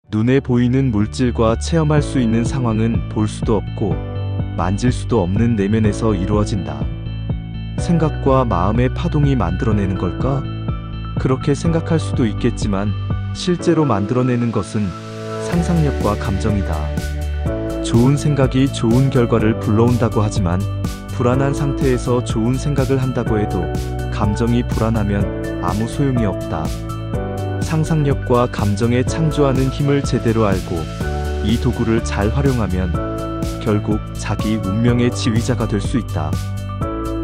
눈에 보이는 물질과 체험할 수 있는 상황은 볼 수도 없고 만질 수도 없는 내면에서 이루어진다. 생각과 마음의 파동이 만들어내는 걸까? 그렇게 생각할 수도 있겠지만 실제로 만들어내는 것은 상상력과 감정이다. 좋은 생각이 좋은 결과를 불러온다고 하지만 불안한 상태에서 좋은 생각을 한다고 해도 감정이 불안하면 아무 소용이 없다. 상상력과 감정의 창조하는 힘을 제대로 알고 이 도구를 잘 활용하면 결국 자기 운명의 지휘자가 될 수 있다.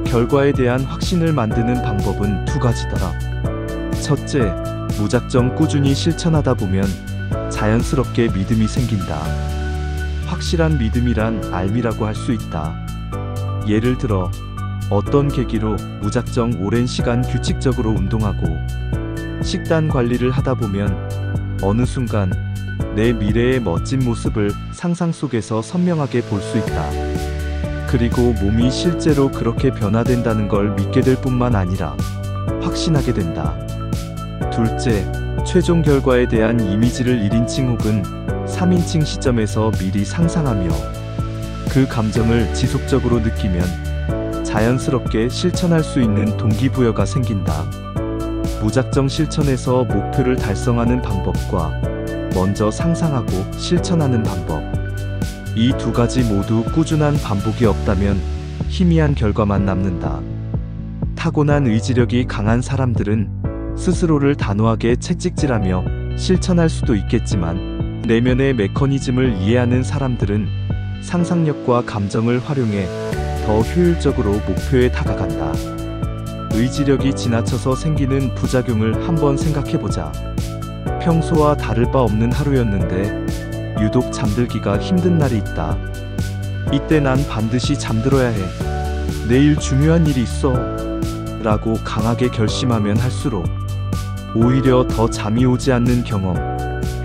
결과에 대한 확신을 만드는 방법은 두 가지다. 첫째, 무작정 꾸준히 실천하다 보면 자연스럽게 믿음이 생긴다. 확실한 믿음이란 알미라고 할 수 있다. 예를 들어 어떤 계기로 무작정 오랜 시간 규칙적으로 운동하고 식단 관리를 하다 보면 어느 순간 내 미래의 멋진 모습을 상상 속에서 선명하게 볼 수 있다. 그리고 몸이 실제로 그렇게 변화된다는 걸 믿게 될 뿐만 아니라 확신하게 된다. 둘째, 최종 결과에 대한 이미지를 1인칭 혹은 3인칭 시점에서 미리 상상하며 그 감정을 지속적으로 느끼면 자연스럽게 실천할 수 있는 동기부여가 생긴다. 무작정 실천해서 목표를 달성하는 방법과 먼저 상상하고 실천하는 방법. 이 두 가지 모두 꾸준한 반복이 없다면 희미한 결과만 남는다. 타고난 의지력이 강한 사람들은 스스로를 단호하게 채찍질하며 실천할 수도 있겠지만 내면의 메커니즘을 이해하는 사람들은 상상력과 감정을 활용해 더 효율적으로 목표에 다가간다. 의지력이 지나쳐서 생기는 부작용을 한번 생각해보자. 평소와 다를 바 없는 하루였는데 유독 잠들기가 힘든 날이 있다. 이때 난 반드시 잠들어야 해. 내일 중요한 일이 있어. 라고 강하게 결심하면 할수록 오히려 더 잠이 오지 않는 경험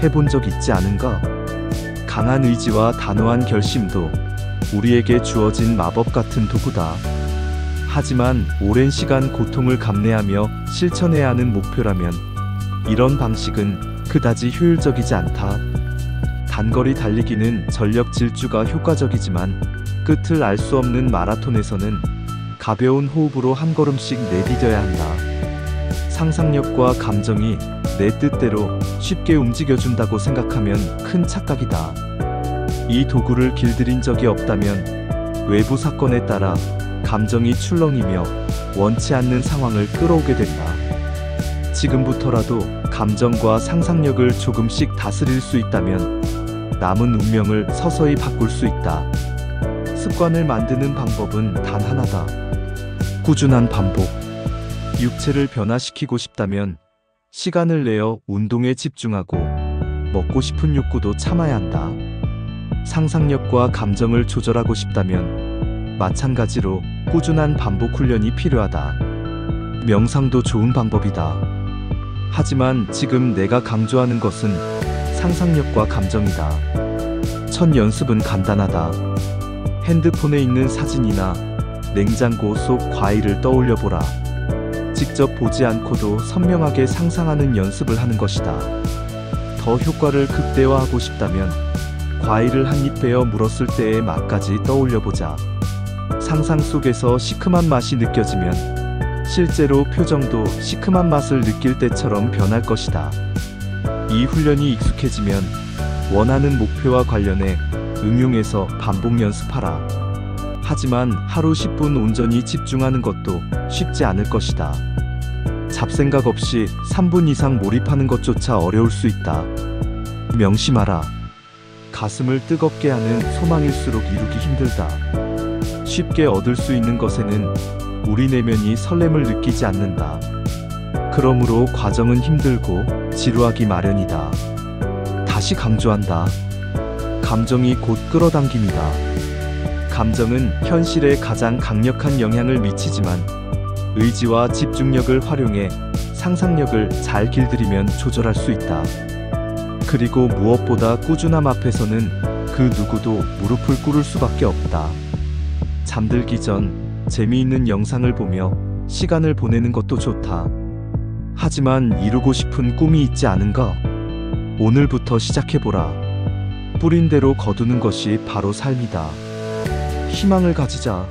해본 적 있지 않은가? 강한 의지와 단호한 결심도 우리에게 주어진 마법 같은 도구다. 하지만 오랜 시간 고통을 감내하며 실천해야 하는 목표라면 이런 방식은 그다지 효율적이지 않다. 단거리 달리기는 전력 질주가 효과적이지만 끝을 알 수 없는 마라톤에서는 가벼운 호흡으로 한 걸음씩 내디뎌야 한다. 상상력과 감정이 내 뜻대로 쉽게 움직여준다고 생각하면 큰 착각이다. 이 도구를 길들인 적이 없다면 외부 사건에 따라 감정이 출렁이며 원치 않는 상황을 끌어오게 된다. 지금부터라도 감정과 상상력을 조금씩 다스릴 수 있다면 남은 운명을 서서히 바꿀 수 있다. 습관을 만드는 방법은 단 하나다. 꾸준한 반복. 육체를 변화시키고 싶다면 시간을 내어 운동에 집중하고 먹고 싶은 욕구도 참아야 한다. 상상력과 감정을 조절하고 싶다면 마찬가지로 꾸준한 반복 훈련이 필요하다. 명상도 좋은 방법이다. 하지만 지금 내가 강조하는 것은 상상력과 감정이다. 첫 연습은 간단하다. 핸드폰에 있는 사진이나 냉장고 속 과일을 떠올려 보라. 직접 보지 않고도 선명하게 상상하는 연습을 하는 것이다. 더 효과를 극대화하고 싶다면 과일을 한 입 베어 물었을 때의 맛까지 떠올려 보자. 상상 속에서 시큼한 맛이 느껴지면 실제로 표정도 시큼한 맛을 느낄 때처럼 변할 것이다. 이 훈련이 익숙해지면 원하는 목표와 관련해 응용해서 반복 연습하라. 하지만 하루 10분 온전히 집중하는 것도 쉽지 않을 것이다. 잡생각 없이 3분 이상 몰입하는 것조차 어려울 수 있다. 명심하라. 가슴을 뜨겁게 하는 소망일수록 이루기 힘들다. 쉽게 얻을 수 있는 것에는 우리 내면이 설렘을 느끼지 않는다. 그러므로 과정은 힘들고 지루하기 마련이다. 다시 강조한다. 감정이 곧 끌어당김이다. 감정은 현실에 가장 강력한 영향을 미치지만 의지와 집중력을 활용해 상상력을 잘 길들이면 조절할 수 있다. 그리고 무엇보다 꾸준함 앞에서는 그 누구도 무릎을 꿇을 수밖에 없다. 잠들기 전 재미있는 영상을 보며 시간을 보내는 것도 좋다. 하지만 이루고 싶은 꿈이 있지 않은가? 오늘부터 시작해보라. 뿌린 대로 거두는 것이 바로 삶이다. 희망을 가지자.